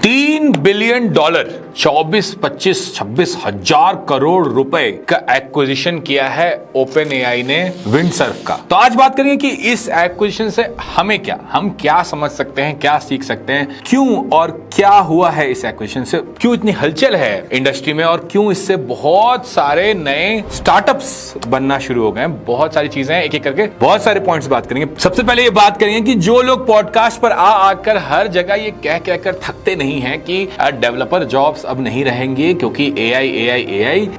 $3 billion 24-25-26 हजार करोड़ रुपए का एक्विजिशन किया है ओपन एआई ने विंडसर्फ का। तो आज बात करेंगे कि इस एक्विजिशन से हम क्या समझ सकते हैं, क्या सीख सकते हैं, क्यों और क्या हुआ है इस एक्विजिशन से, क्यों इतनी हलचल है इंडस्ट्री में और क्यों इससे बहुत सारे नए स्टार्टअप्स बनना शुरू हो गए। बहुत सारी चीजें हैं, एक एक करके बहुत सारे पॉइंट्स बात करेंगे। सबसे पहले ये बात करेंगे कि जो लोग पॉडकास्ट पर आकर हर जगह ये कह कर थकते नहीं हैं कि डेवलपर जॉब्स अब नहीं रहेंगे क्योंकि एआई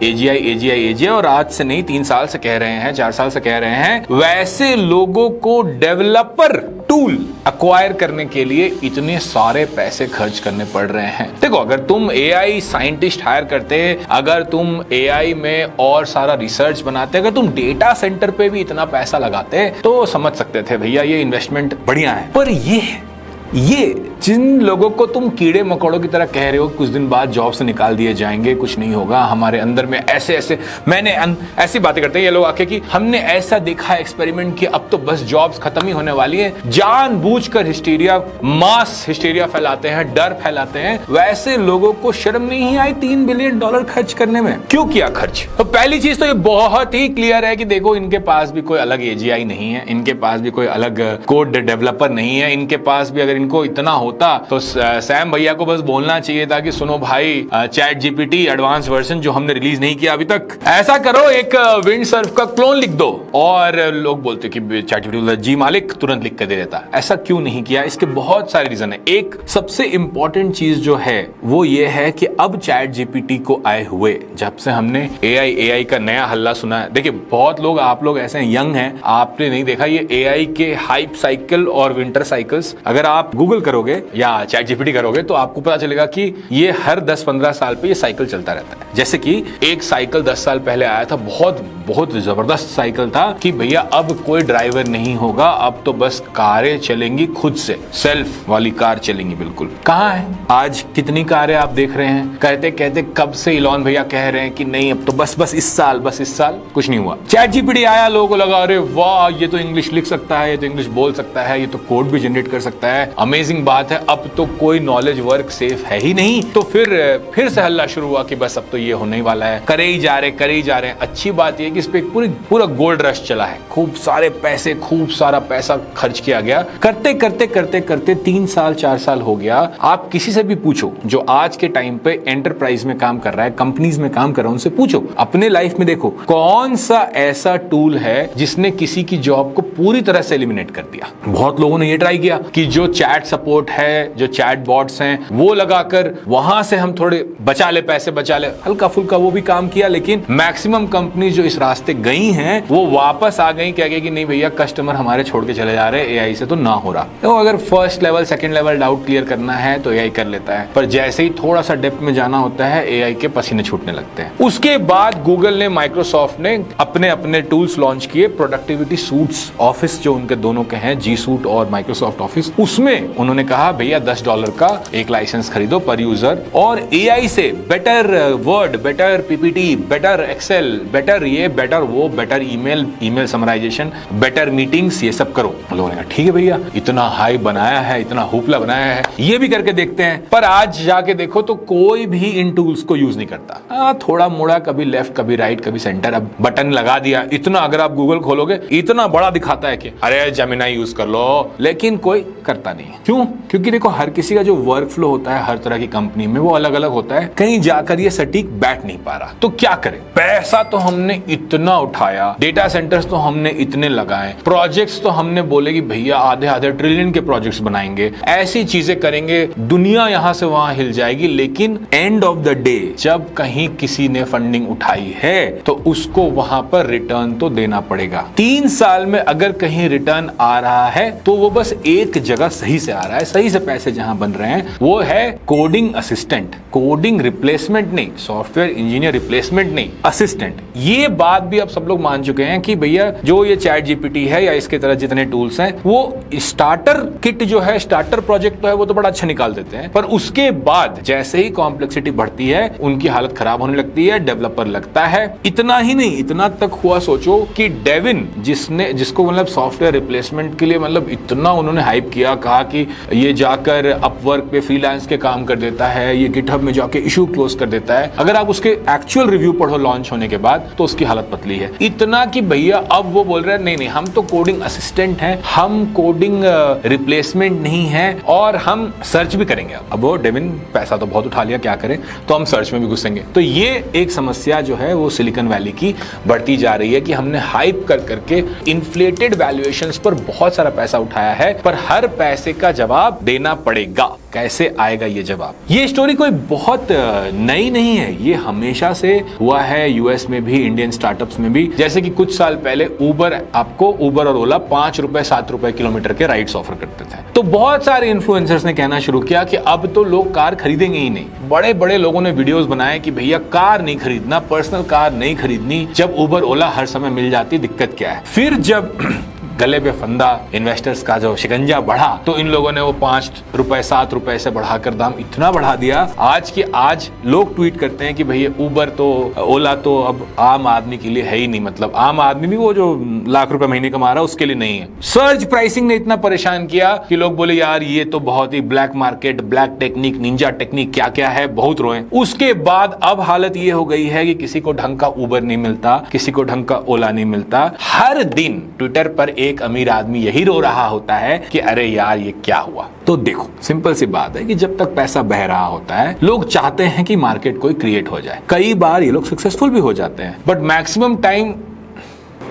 एजीआई और आज से नहीं 3 साल से कह रहे हैं, 4 साल से कह रहे हैं, वैसे लोगों को डेवलपर टूल अक्वायर करने के लिए इतने सारे पैसे खर्च करने पड़ रहे हैं। देखो, अगर तुम एआई साइंटिस्ट हायर करते, अगर तुम एआई में और सारा रिसर्च बनाते, अगर तुम डेटा सेंटर पे भी इतना पैसा लगाते तो समझ सकते थे भैया ये इन्वेस्टमेंट बढ़िया है। पर ये जिन लोगों को तुम कीड़े मकोड़ों की तरह कह रहे हो कुछ दिन बाद जॉब से निकाल दिए जाएंगे, कुछ नहीं होगा, हमारे अंदर में ऐसे ऐसी बातें करते हैं ये लोग आके कि हमने ऐसा देखा एक्सपेरिमेंट कि अब तो बस जॉब्स खत्म ही होने वाली है, जानबूझकर मास हिस्टीरिया फैलाते हैं, डर फैलाते हैं। वैसे लोगों को शर्म नहीं आई $3 बिलियन खर्च करने में? क्यों किया खर्च? तो पहली चीज तो ये बहुत ही क्लियर है कि देखो, इनके पास भी कोई अलग एजीआई नहीं है, इनके पास भी कोई अलग कोड डेवलपर नहीं है, इनके पास भी अगर इनको इतना होता तो सैम भैया को बस बोलना चाहिए था कि सुनो भाई, चैट जीपीटी एडवांस वर्जन जो हमने रिलीज नहीं किया अभी तक, ऐसा करो एक विंडसर्फ का क्लोन लिख दो। और लोग बोलते कि चैट जीपीटी जी मालिक तुरंत लिख कर दे देता। ऐसा क्यों नहीं किया? इसके बहुत सारे रीजन है। एक सबसे इंपॉर्टेंट चीज जो है वो ये है कि अब चैट जीपीटी को आए हुए जब से हमने एआई का नया हल्ला सुना है। देखिए, बहुत लोग, आप लोग ऐसे यंग हैं, आपने नहीं देखा ये एआई के हाइप साइकिल और विंटर साइकिल्स। अगर आप गूगल करोगे या चैट जीपीटी करोगे तो आपको पता चलेगा कि ये हर 10-15 साल पे ये साइकिल चलता रहता है। जैसे कि एक साइकिल 10 साल पहले आया था, बहुत जबरदस्त साइकिल था कि भैया अब कोई ड्राइवर नहीं होगा, अब तो बस कारें चलेंगी खुद से, सेल्फ वाली कार चलेंगी। बिल्कुल कहाँ है आज? कितनी कारें आप देख रहे हैं? कहते कब से इलॉन भैया कह रहे हैं कि नहीं अब तो बस इस साल कुछ नहीं हुआ। चैट जीपीटी आया, लोगों को लगा अरे वाह, ये तो इंग्लिश लिख सकता है, ये तो इंग्लिश बोल सकता है, ये तो कोड भी जनरेट कर सकता है, अमेजिंग बात है, अब तो कोई नॉलेज वर्क सेफ है ही नहीं। तो फिर से हल्ला शुरू हुआ कि बस अब तो ये होने ही वाला है, करे ही जा रहे हैं। अच्छी बात ये कि इस पे पूरा गोल्ड रश चला है, खूब सारा पैसा खर्च किया गया। करते 3 साल 4 साल हो गया। आप किसी से भी पूछो जो आज के टाइम पे एंटरप्राइज में काम कर रहा है, कंपनीज में काम कर रहा है, उनसे पूछो, अपने लाइफ में देखो कौन सा ऐसा टूल है जिसने किसी की जॉब को पूरी तरह से एलिमिनेट कर दिया। बहुत लोगों ने ये ट्राई किया कि जो चैट सपोर्ट है, जो चैट बॉट्स हैं, वो लगाकर वहां से हम थोड़े पैसे बचा ले, हल्का फुल्का वो भी काम किया। लेकिन मैक्सिमम कंपनी जो इस रास्ते गई हैं वो वापस आ गई, कह गई कि नहीं भैया कस्टमर हमारे छोड़ के चले जा रहे हैं, एआई से तो ना हो रहा। तो अगर first level second level doubt clear करना है तो एआई कर लेता है, पर जैसे ही थोड़ा सा डेप्थ में जाना होता है एआई के पसीने छूटने लगते हैं। उसके बाद गूगल ने, माइक्रोसॉफ्ट ने अपने टूल्स लॉन्च किए, प्रोडक्टिविटी सूट्स, ऑफिस जो उनके दोनों के हैं, जी सूट और माइक्रोसॉफ्ट ऑफिस, उसमें उन्होंने कहा भैया $10 का एक लाइसेंस खरीदो पर यूजर और एआई से better Word, better PPT, better Excel, better ये, बेटर वो, better email summarisation, better meetings, ये सब करो। लोगों ने कहा ठीक है भैया, इतना हाई बनाया है, इतना हुपला बनाया है, ये भी करके देखते हैं। पर आज जाके देखो तो कोई भी इन टूल्स को यूज नहीं करता। थोड़ा मोड़ा, कभी लेफ्ट कभी राइट कभी सेंटर, अब बटन लगा दिया, इतना अगर आप गूगल खोलोगे इतना बड़ा दिखाता है कि अरे जेमिनी यूज कर लो, लेकिन कोई करता नहीं है। क्यों? क्योंकि देखो, हर किसी का जो वर्क फ्लो होता है हर तरह की कंपनी में वो अलग अलग होता है, कहीं जाकर ये सटीक बैठ नहीं पा रहा। तो क्या करें? पैसा तो हमने इतना उठाया, डेटा सेंटर्स तो हमने इतने लगाए, प्रोजेक्ट्स तो हमने बोले कि भैया आधे ट्रिलियन के प्रोजेक्ट्स बनाएंगे, ऐसी चीजें करेंगे, दुनिया यहां से वहां हिल जाएगी। लेकिन एंड ऑफ द डे जब कहीं किसी ने फंडिंग उठाई है तो उसको वहां पर रिटर्न तो देना पड़ेगा। 3 साल में अगर कहीं रिटर्न आ रहा है तो वो बस एक जगह सही से आ रहा है, सही से पैसे जहां बन रहे हैं, वो है कोडिंग असिस्टेंट, कोडिंग रिप्लेसमेंट नहीं, सॉफ्टवेयर इंजीनियर रिप्लेसमेंट नहीं, असिस्टेंट। ये बात भी अब सब लोग मान चुके हैं कि भैया जो ये चैट जीपीटी है या इसके तरह जितने टूल्स हैं, वो स्टार्टर किट जो है, स्टार्टर प्रोजेक्ट तो है, वो तो बड़ा अच्छा निकाल देते हैं, पर उसके बाद जैसे ही कॉम्प्लेक्सिटी बढ़ती है उनकी हालत खराब होने लगती है, डेवलपर लगता है। इतना ही नहीं, इतना तक हुआ, सोचो कि डेविन जिसको मतलब सॉफ्टवेयर रिप्लेसमेंट के लिए मतलब इतना उन्होंने हाइप किया, कहा कहा कि ये जाकर अपवर्क पे फ्रीलांस के काम कर देता है, ये गिटहब में जाके इशू क्लोज कर देता है। अगर आप उसके एक्चुअल रिव्यू पढ़ो लॉन्च होने के बाद तो उसकी हालत पतली है। इतना कि भैया अब वो बोल रहे हैं नहीं हम तो कोडिंग असिस्टेंट हैं, हम कोडिंग रिप्लेसमेंट नहीं है और हम सर्च भी करेंगे। अब वो डेविन पैसा तो बहुत उठा लिया, क्या करें, तो हम सर्च में भी घुसेंगे। तो ये एक समस्या जो है वो सिलिकॉन वैली की बढ़ती जा रही है कि हमने हाइप कर करके इन्फ्लेटेड वैल्यूएशंस पर बहुत सारा पैसा उठाया है, पर हर पैसे का जवाब देना पड़ेगा। कैसे आएगा ये जवाब? ये स्टोरी कोई बहुत नई नहीं है, ये हमेशा से हुआ है यूएस में भी, इंडियन स्टार्टअप्स में भी। जैसे कि कुछ साल पहले आपको उबर और ओला 5 रुपए 7 रुपए किलोमीटर के राइड्स ऑफर करते थे। तो बहुत सारे इन्फ्लुएंसर्स ने कहना शुरू किया कि अब तो लोग कार खरीदेंगे ही नहीं। बड़े बड़े लोगों ने वीडियोस बनाए कि भैया कार नहीं खरीदना, पर्सनल कार नहीं खरीदनी, जब उबर ओला हर समय मिल जाती, दिक्कत क्या है। फिर जब गले पे फंदा इन्वेस्टर्स का जो शिकंजा बढ़ा तो इन लोगों ने वो 5 रुपए 7 रुपए से बढ़ाकर दाम इतना बढ़ा दिया आज लोग ट्वीट करते हैं कि भैया उबर तो ओला तो अब आम आदमी के लिए है ही नहीं। मतलब आम आदमी भी वो जो लाख रुपए महीने कमा रहा है उसके लिए नहीं है। सर्ज प्राइसिंग ने इतना परेशान किया कि लोग बोले यार ये तो बहुत ही black market, black technique, ninja technique, क्या क्या है, बहुत रोए। उसके बाद अब हालत ये हो गई है कि किसी को ढंग का उबर नहीं मिलता, किसी को ढंग का ओला नहीं मिलता। हर दिन ट्विटर पर एक अमीर आदमी यही रो रहा होता है कि अरे यार ये क्या हुआ। तो देखो सिंपल सी बात है कि जब तक पैसा बह रहा होता है लोग चाहते हैं कि मार्केट कोई क्रिएट हो जाए। कई बार ये लोग सक्सेसफुल भी हो जाते हैं, बट मैक्सिमम टाइम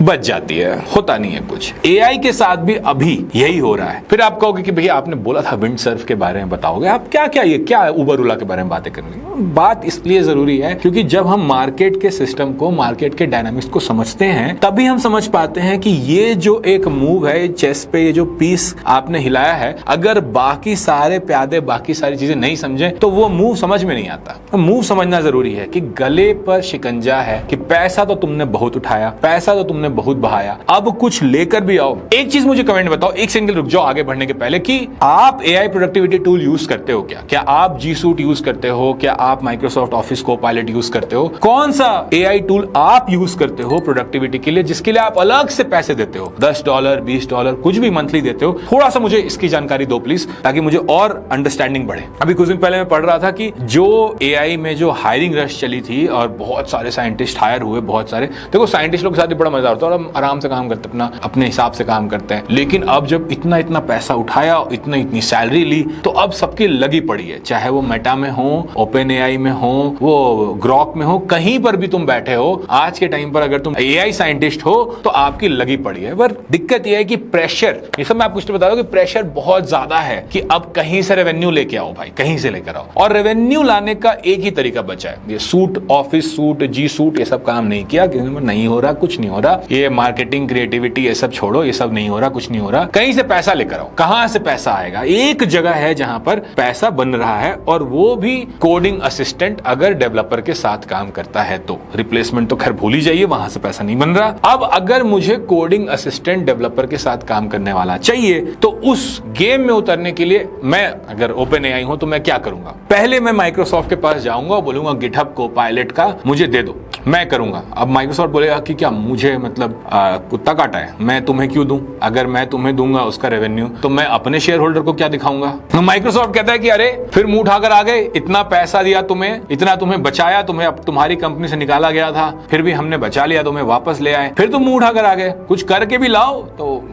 बच जाती है, होता नहीं है कुछ। एआई के साथ भी अभी यही हो रहा है। फिर आप कहोगे कि भैया आपने बोला था विंड सर्फ के बारे में बताओगे, आप क्या उबर ओला के बारे में बातें करनी। बात इसलिए जरूरी है क्योंकि जब हम मार्केट के सिस्टम को, मार्केट के डायनामिक्स को समझते हैं तभी हम समझ पाते हैं कि ये जो एक मूव है चेस पे, ये जो पीस आपने हिलाया है, अगर बाकी सारे प्यादे बाकी सारी चीजें नहीं समझे तो वो मूव समझ में नहीं आता। मूव समझना जरूरी है कि गले पर शिकंजा है कि पैसा तो तुमने बहुत उठाया, पैसा तो तुमने बहुत बहाया, अब कुछ लेकर भी आओ। एक चीज मुझे कमेंट बताओ, एक सेकंड रुक जाओ आगे बढ़ने के पहले, कि आप एआई प्रोडक्टिविटी टूल यूज करते हो क्या आप जी सूट यूज करते हो? क्या आप माइक्रोसॉफ्ट ऑफिस कोपायलट यूज करते हो? कौन सा एआई टूल आप यूज करते हो प्रोडक्टिविटी के लिए जिसके लिए आप अलग से पैसे देते हो? $10 $20 कुछ भी मंथली देते हो? थोड़ा सा मुझे इसकी जानकारी दो प्लीज, ताकि मुझे और अंडरस्टैंडिंग बढ़े। अभी कुछ दिन पहले मैं पढ़ रहा था कि जो एआई में जो हायरिंग रश चली थी और बहुत सारे साइंटिस्ट हायर हुए, बहुत सारे, देखो साइंटिस्ट लोग के साथ भी बड़ा मजा आता है, आराम से काम करते, अपने हिसाब से काम करते हैं। लेकिन अब जब इतना पैसा उठाया, इतनी सैलरी ली, तो अब सबकी लगी पड़ी है, चाहे वो मेटा में हो, ओपन एआई में हो, वो ग्रॉक में हो, कहीं पर भी तुम बैठे हो, आज के टाइम पर अगर तुम एआई साइंटिस्ट हो तो आपकी लगी पड़ी है। पर दिक्कत यह है कि प्रेशर, ये सब मैं आपको बता दूं कि प्रेशर बहुत ज्यादा है कि अब कहीं से रेवेन्यू लेके आओ भाई, कहीं से लेकर आओ। और रेवेन्यू लाने का एक ही तरीका बचा है, ये सूट, ऑफिस सूट, जी सूट, ये सब काम नहीं किया, नहीं हो रहा, कुछ नहीं हो रहा, ये मार्केटिंग, क्रिएटिविटी, ये सब छोड़ो, ये सब नहीं हो रहा, कुछ नहीं हो रहा, कहीं से पैसा लेकर आओ। कहां से पैसा आएगा? एक जगह है जहां पर पैसा बन रहा है, और वो भी कोडिंग असिस्टेंट अगर डेवलपर के साथ काम करता है तो। रिप्लेसमेंट तो खैर भूल ही जाइए, वहां से पैसा नहीं बन रहा। अब अगर मुझे कोडिंग असिस्टेंट डेवलपर के साथ काम करने वाला चाहिए तो उस गेम में उतरने के लिए मैं अगर ओपन एआई हूं तो मैं क्या करूंगा? पहले मैं माइक्रोसॉफ्ट के पास जाऊंगा और बोलूंगा गिटहब कोपायलट का मुझे दे दो, मैं करूंगा। अब माइक्रोसॉफ्ट बोलेगा कि क्या मुझे मतलब कुत्ता काटा है, मैं तुम्हें क्यों दूं? अगर मैं तुम्हें दूंगा उसका रेवेन्यू तो मैं अपने शेयर होल्डर को क्या दिखाऊंगा? तो माइक्रोसॉफ्ट कहता है कि अरे फिर मुंह उठाकर आ गए, इतना पैसा दिया तुम्हें, इतना तुम्हें बचाया, तुम्हें अब तुम्हारी कंपनी से निकाला गया था, फिर भी हमने बचा लिया, तुम्हें वापस ले आए, फिर तुम मुंह उठाकर आ गए, कुछ करके भी लाओ तो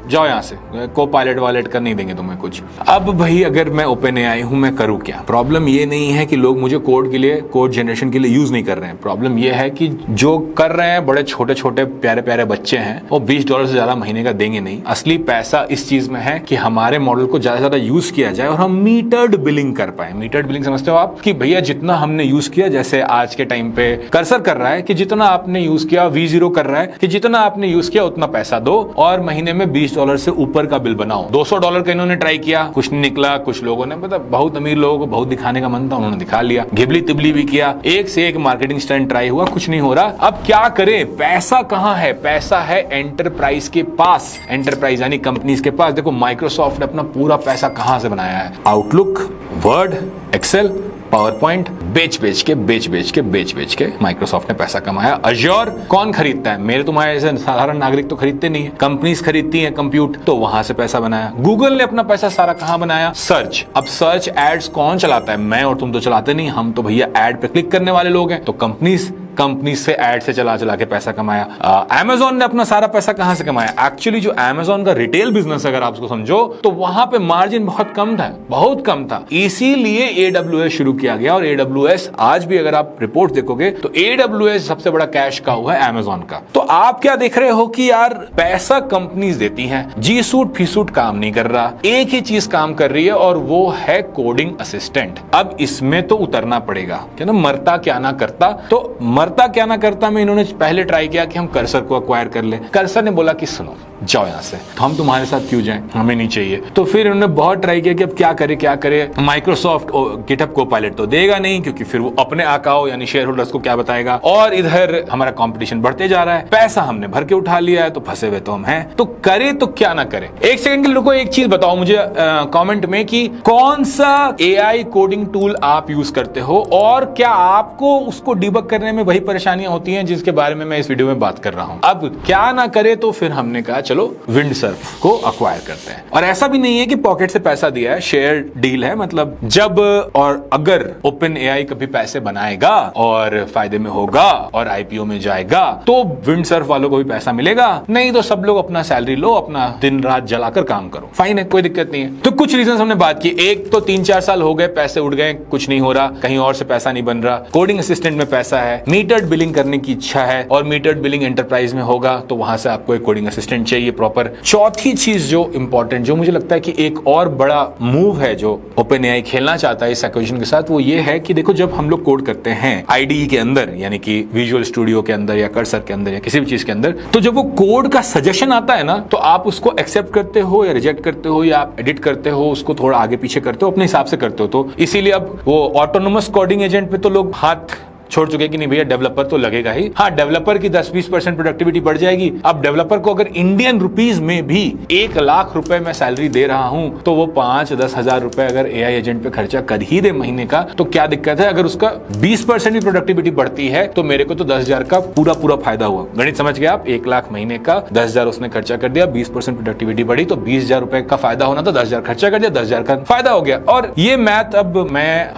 जाओ यहां से, को पायलट वायलट कर नहीं देंगे तुम्हें कुछ। अब भाई अगर मैं ओपन एआई हूं, मैं करूं क्या? प्रॉब्लम ये नहीं है कि लोग मुझे कोड के लिए, कोड जनरेशन के लिए यूज नहीं कर रहे हैं। प्रॉब्लम ये है कि जो कर रहे हैं बड़े छोटे छोटे प्यारे प्यारे बच्चे हैं, वो $20 से ज्यादा महीने का देंगे नहीं। असली पैसा इस चीज में है कि हमारे मॉडल को ज्यादा से ज्यादा यूज किया जाए और हम मीटर्ड बिलिंग कर पाए। मीटर्ड बिलिंग समझते हो आप? कि भैया जितना हमने यूज किया, जैसे आज के टाइम पे कर्सर कर रहा है कि जितना आपने यूज किया, V0 कर रहा है कि जितना आपने यूज किया उतना पैसा दो और महीने में $20 से ऊपर का बिल बनाओ। $200 का इन्होंने ट्राई किया, कुछ नहीं निकला। कुछ लोगों ने, मतलब बहुत अमीर लोगों को बहुत दिखाने का मन था, उन्होंने दिखा लिया, घिबली तिबली भी किया, एक से एक मार्केटिंग स्टंट ट्राई हुआ, कुछ नहीं हो रहा। अब क्या करें? पैसा कहां है? पैसा है एंटरप्राइज के पास, एंटरप्राइज यानी कंपनीज के पास। देखो माइक्रोसॉफ्ट ने अपना पूरा पैसा कहां से बनाया है? Outlook, Word, Excel, PowerPoint बेच बेच के माइक्रोसॉफ्ट ने पैसा कमाया। अज्योर कौन खरीदता है? मेरे तुम्हारे जैसे साधारण नागरिक तो खरीदते नहीं है, कंपनीज खरीदती हैं कंप्यूट, तो वहां से पैसा बनाया। गूगल ने अपना पैसा सारा कहां बनाया? सर्च। अब सर्च एड्स कौन चलाता है? मैं और तुम तो चलाते नहीं, हम तो भैया एड पे क्लिक करने वाले लोग हैं। तो कंपनी से एड से चला के पैसा कमाया। Amazon ने अपना सारा पैसा कहां से कमाया? एक्चुअली जो Amazon का रिटेल बिजनेस अगर आप उसको समझो तो वहां पे मार्जिन बहुत कम था, इसीलिए AWS शुरू किया गया। और AWS आज भी अगर आप रिपोर्ट देखोगे तो AWS सबसे बड़ा कैश काउ है Amazon का। तो आप क्या देख रहे हो कि यार पैसा कंपनीज देती हैं, जी सूट फी सूट काम नहीं कर रहा, एक ही चीज काम कर रही है और वो है कोडिंग असिस्टेंट। अब इसमें तो उतरना पड़ेगा, क्या ना, मरता क्या ना करता। तो मरता क्या ना करता में इन्होंने पहले ट्राई किया कि हम कर्सर को अक्वायर कर ले। कर्सर ने बोला कि सुनो जाओ यहां से, तो हम तुम्हारे साथ क्यों जाएं, हमें नहीं चाहिए। तो फिर इन्होंने बहुत ट्राई किया कि अब क्या करे। माइक्रोसॉफ्ट गिटहब कोपायलट तो देगा नहीं, क्योंकि फिर वो अपने आकाओ यानी शेयर होल्डर्स को क्या बताएगा। और इधर हमारा कंपटीशन बढ़ते जा रहा है, पैसा हमने भर के उठा लिया है, तो फंसे हुए तो हम हैं। तो करे तो क्या ना करे। एक सेकंड के लिए रुको, एक चीज बताओ मुझे कमेंट में कि कौन सा AI कोडिंग टूल आप यूज करते हो और क्या आपको उसको डिबग करने में वही परेशानियां होती हैं जिसके बारे में मैं इस वीडियो में बात कर रहा हूं। अब क्या ना करे तो फिर हमने कहा चलो विंडसर्फ को अक्वायर करते हैं। और ऐसा भी नहीं है कि पॉकेट से पैसा दिया है, शेयर डील है। मतलब जब और अगर OpenAI कभी पैसे बनाएगा और फायदे में होगा और IPO में जाएगा तो विंडसर्फ वालों को भी पैसा मिलेगा, नहीं तो सब लोग अपना सैलरी लो, अपना दिन रात जलाकर काम करो, फाइन है, कोई दिक्कत नहीं है। तो कुछ रीजन हमने बात की। एक तो 3-4 साल हो गए, पैसे उड़ गए, कुछ नहीं हो रहा, कहीं और से पैसा नहीं बन रहा। कोडिंग असिस्टेंट में पैसा है, मीटर्ड बिलिंग करने की इच्छा है और मीटर्ड बिलिंग एंटरप्राइज में होगा तो वहां से आपको एक कोडिंग असिस्टेंट चाहिए प्रॉपर। चौथी चीज जो इंपॉर्टेंट, जो मुझे लगता है कि एक और बड़ा मूव है जो OpenAI खेलना चाहता है इस एक्विजिशन के साथ, वो ये है कि देखो जब हम लोग कोड करते हैं IDE के अंदर यानी कि विजुअल स्टूडियो के अंदर या कर्सर के अंदर या किसी भी चीज के अंदर, तो जब वो कोड का सजेशन आता है ना तो आप उसको एक्सेप्ट करते हो या रिजेक्ट करते हो या आप एडिट करते हो, उसको थोड़ा आगे पीछे करते हो, अपने हिसाब से करते हो। तो इसीलिए अब वो ऑटोनोमस कोडिंग एजेंट पे तो लोग हाथ छोड़ चुके कि नहीं भैया डेवलपर तो लगेगा ही। हाँ, डेवलपर की 10-20% प्रोडक्टिविटी बढ़ जाएगी। अब डेवलपर को अगर इंडियन रुपीज में भी 1 लाख रुपए में सैलरी दे रहा हूं तो वो 5-10 हजार रुपए अगर AI एजेंट पे खर्चा कर ही दे महीने का तो क्या दिक्कत है। अगर उसका 20% भी प्रोडक्टिविटी बढ़ती है तो मेरे को तो 10,000 का पूरा फायदा हुआ। गणित समझ गए आप? 1 लाख महीने का 10,000 उसने खर्चा कर दिया, 20% प्रोडक्टिविटी बढ़ी तो 20,000 रुपए का फायदा होना था, 10,000 खर्चा कर दिया, 10,000 का फायदा हो गया। और ये मैथ अब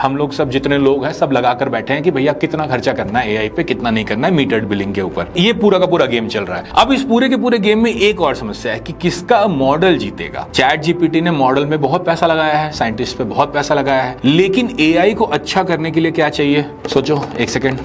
हम लोग सब जितने लोग हैं सब लगाकर बैठे हैं कि भैया कितना खर्चा करना है AI पे, कितना नहीं करना है मीटर्ड बिलिंग के ऊपर। ये पूरा का पूरा गेम चल रहा है। अब इस पूरे के पूरे गेम में एक और समस्या है कि किसका मॉडल जीतेगा। ChatGPT ने मॉडल में बहुत पैसा लगाया है, साइंटिस्ट पे बहुत पैसा लगाया है, लेकिन AI को अच्छा करने के लिए क्या चाहिए? सोचो एक सेकेंड।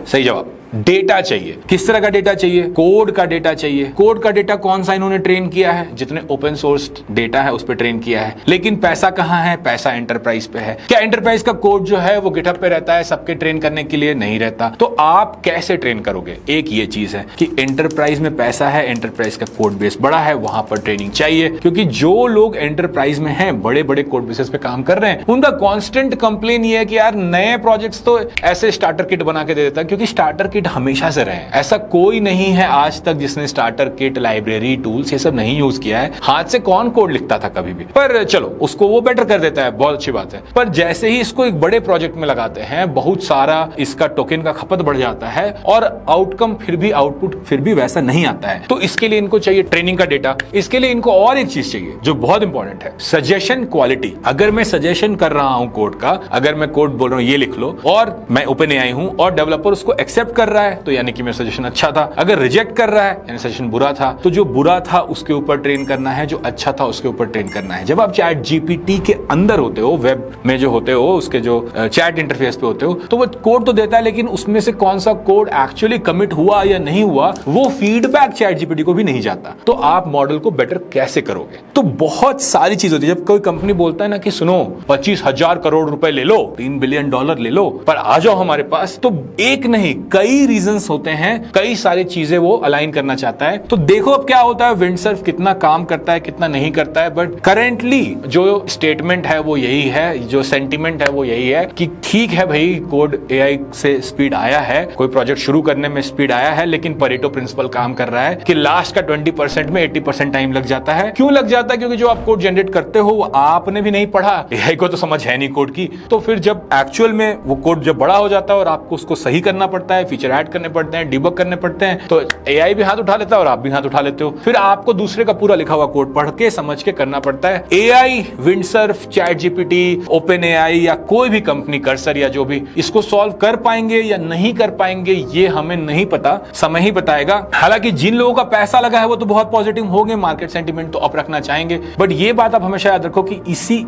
सही जवाब, डेटा चाहिए। किस तरह का डेटा चाहिए? कोड का डेटा चाहिए। कोड का डेटा कौन सा इन्होंने ट्रेन किया है? जितने ओपन सोर्स डेटा है उस पर ट्रेन किया है। लेकिन पैसा कहां है? पैसा एंटरप्राइज पे है। क्या एंटरप्राइज का कोड जो है वो गिटहब पे रहता है सबके ट्रेन करने के लिए? नहीं रहता। तो आप कैसे ट्रेन करोगे? एक ये चीज है कि एंटरप्राइज में पैसा है, एंटरप्राइज का कोड बेस बड़ा है, वहां पर ट्रेनिंग चाहिए। क्योंकि जो लोग एंटरप्राइज में हैं, बड़े बड़े कोड बेसिस पे काम कर रहे हैं, उनका कॉन्स्टेंट कंप्लेन ये है कि यार नए प्रोजेक्ट्स तो ऐसे स्टार्टर किट बना के दे देता है, क्योंकि स्टार्टर किट हमेशा से रहे। ऐसा कोई नहीं है आज तक जिसने स्टार्टर किट, लाइब्रेरी, टूल्स ये सब नहीं यूज किया है। हाथ से कौन कोड लिखता था कभी भी? पर चलो उसको वो बेटर कर देता है, बहुत अच्छी बात है। पर जैसे ही इसको एक बड़े प्रोजेक्ट में लगाते हैं, बहुत सारा इसका टोकन का खपत बढ़ जाता है और आउटकम फिर भी, आउटपुट फिर भी वैसा नहीं आता है। तो इसके लिए इनको चाहिए ट्रेनिंग का डेटा। इसके लिए इनको और एक चीज चाहिए जो बहुत इंपॉर्टेंट है, सजेशन क्वालिटी। अगर मैं सजेशन कर रहा हूं कोड का, अगर मैं कोड बोल रहा हूं ये लिख लो और मैं OpenAI हूं और डेवलपर उसको एक्सेप्ट कर रहा है तो यानी कि मेरा सजेशन अच्छा था। अगर रिजेक्ट कर रहा है यानी सजेशन बुरा था, तो जो बुरा था उसके ऊपर ट्रेन करना है, जो अच्छा था उसके ऊपर ट्रेन करना है। जब आप ChatGPT के अंदर होते हो, वेब में जो होते हो, उसके जो चैट इंटरफेस पे होते हो, तो वो कोड तो देता है, लेकिन उसमें से कौन सा कोड एक्चुअली कमिट हुआ या नहीं हुआ वो फीडबैक ChatGPT को भी नहीं जाता। तो आप मॉडल को बेटर कैसे करोगे? तो बहुत सारी चीज होती है। जब कोई कंपनी बोलता है ना कि सुनो 25,000 करोड़ रुपए ले लो, $3 बिलियन ले लो, पर आ जाओ हमारे पास, तो एक नहीं कई कई रीजंस होते हैं, कई सारी चीजें वो अलाइन करना चाहता है। तो देखो अब क्या होता है, विंडसर्फ कितना काम करता है, कितना नहीं करता है। बट करेंटली जो स्टेटमेंट है वो यही है, जो सेंटिमेंट है वो यही है कि ठीक है भाई, कोड एआई से स्पीड आया है, कोई प्रोजेक्ट शुरू करने में स्पीड आया है, लेकिन परेटो प्रिंसिपल काम कर रहा है कि लास्ट का 20% में 80% टाइम लग जाता है। क्यों लग जाता है? क्योंकि जो आप कोड जनरेट करते हो वो आपने भी नहीं पढ़ा, एआई को तो समझ है नहीं कोड की। तो फिर जब एक्चुअल में वो कोड जब बड़ा हो जाता है और आपको उसको सही करना पड़ता है, फीचर ऐड करने पड़ते हैं, डिबग करने पड़ते हैं, तो एआई भी हाथ उठा लेता है और आप भी हाथ उठा लेते हो। फिर आपको दूसरे का पूरा लिखा हुआ कोड पढ़ के समझ के करना पड़ता है। AI, Windsurf, chat GPT, open AI या कोई भी कंपनी, कर्सर या जो भी, इसको सॉल्व कर पाएंगे या नहीं कर पाएंगे ये हमें नहीं पता, समय ही बताएगा। हालांकि जिन लोगों का पैसा लगा है वो तो बहुत पॉजिटिव होंगे, मार्केट सेंटीमेंट तो अप रखना चाहेंगे। बट ये बात आप हमेशा याद रखो कि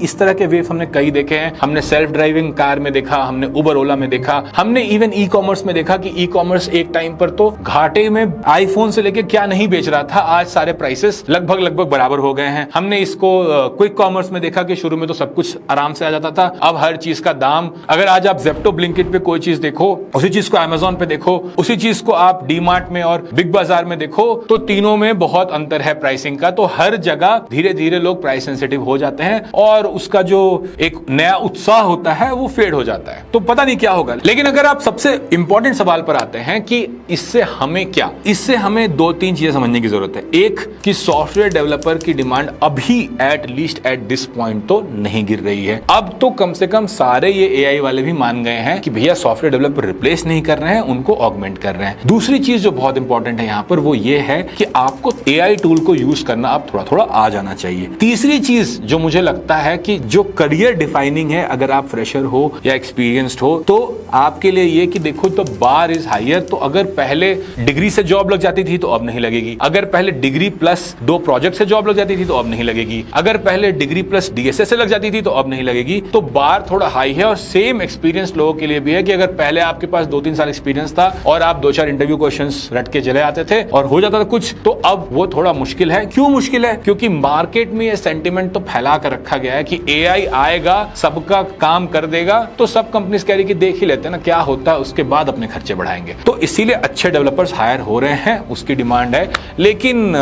इस तरह के वेव हमने कई देखे हैं। हमने सेल्फ ड्राइविंग कार में देखा, हमने उबर ओला में देखा, हमने इवन ई कॉमर्स में देखा कि ई कॉमर्स एक टाइम पर तो घाटे में आईफोन से लेके क्या नहीं बेच रहा था, आज सारे प्राइसेस लगभग बराबर हो गए हैं। हमने इसको क्विक कॉमर्स में देखा कि शुरू में तो सब कुछ आराम से आ जाता था, अब हर चीज का दाम, अगर आज आप ज़ेप्टो, ब्लिंकिट पे कोई चीज देखो, उसी चीज को अमेज़न पे देखो, उसी चीज को आप डीमार्ट में और बिग बाजार में देखो, तो तीनों में बहुत अंतर है प्राइसिंग का। तो हर जगह धीरे धीरे लोग प्राइस सेंसिटिव हो जाते हैं और उसका जो एक नया उत्साह होता है वो फेड हो जाता है। तो पता नहीं क्या होगा। लेकिन अगर आप सबसे इंपॉर्टेंट सवाल पर आते हैं कि इससे हमें क्या, इससे हमें दो तीन चीजें समझने की जरूरत है। एक कि सॉफ्टवेयर डेवलपर की डिमांड अभी at least at this point तो नहीं गिर रही है। अब तो कम से कम सारे ये एआई वाले भी मान गए हैं कि भैया सॉफ्टवेयर डेवलपर रिप्लेस नहीं कर रहे हैं, उनको ऑगमेंट कर रहे हैं। दूसरी चीज जो बहुत इंपॉर्टेंट है यहाँ पर वो ये है कि आपको एआई टूल को यूज करना अब थोड़ा थोड़ा आ जाना चाहिए। तीसरी चीज जो मुझे लगता है कि जो करियर डिफाइनिंग है, अगर आप फ्रेशर हो या एक्सपीरियंस्ड हो, तो आपके लिए ये कि देखो तो बार इज हायर। तो अगर पहले डिग्री से जॉब लग जाती थी तो अब नहीं लगेगी, अगर पहले डिग्री प्लस 2 प्रोजेक्ट से जॉब लग जाती थी तो अब नहीं लगेगी, अगर पहले डिग्री प्लस डीएसए से लग जाती थी तो अब नहीं लगेगी। तो बार थोड़ा हाई है। और सेम एक्सपीरियंस लोगों के लिए भी है कि अगर पहले आपके पास 2-3 साल एक्सपीरियंस था और आप 2-4 इंटरव्यू क्वेश्चंस रट के चले आते थे और हो जाता था कुछ, तो अब वो थोड़ा मुश्किल है। क्यों मुश्किल है? क्योंकि मार्केट में ये सेंटिमेंट तो फैला कर रखा गया है कि एआई आएगा, सबका काम कर देगा, तो सब कंपनीज कह रही कि देख ही लेते हैं ना क्या होता है, उसके बाद अपने खर्चे बढ़ाएंगे। तो इसीलिए अच्छे डेवलपर्स हायर हो रहे हैं, उसकी डिमांड है। लेकिन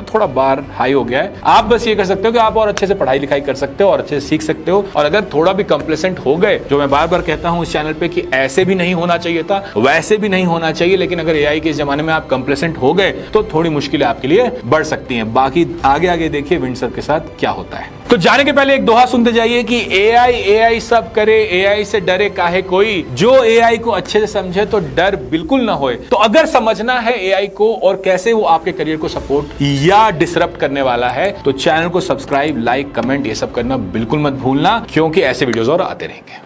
थोड़ा बार हाई हो गया है। आप बस ये कर सकते हो कि आप और अच्छे से पढ़ाई लिखाई कर सकते हो और अच्छे से सीख सकते हो। और अगर थोड़ा भी कंप्लेसेंट हो गए, जो मैं बार बार कहता हूं इस चैनल पे कि ऐसे भी नहीं होना चाहिए था, वैसे भी नहीं होना चाहिए, लेकिन अगर एआई के इस जमाने में आप कंप्लेसेंट हो गए तो थोड़ी मुश्किलें आपके लिए बढ़ सकती हैं। बाकी आगे देखिए विंडसर्फ के साथ क्या होता है। तो जाने के पहले एक दोहा सुनते जाइए कि एआई सब करे, एआई से डरे काहे कोई, जो एआई को अच्छे से समझे तो डर बिल्कुल ना होए। तो अगर समझना है एआई को और कैसे वो आपके करियर को सपोर्ट या डिसरप्ट करने वाला है, तो चैनल को सब्सक्राइब, लाइक, कमेंट ये सब करना बिल्कुल मत भूलना, क्योंकि ऐसे वीडियोस और आते रहेंगे।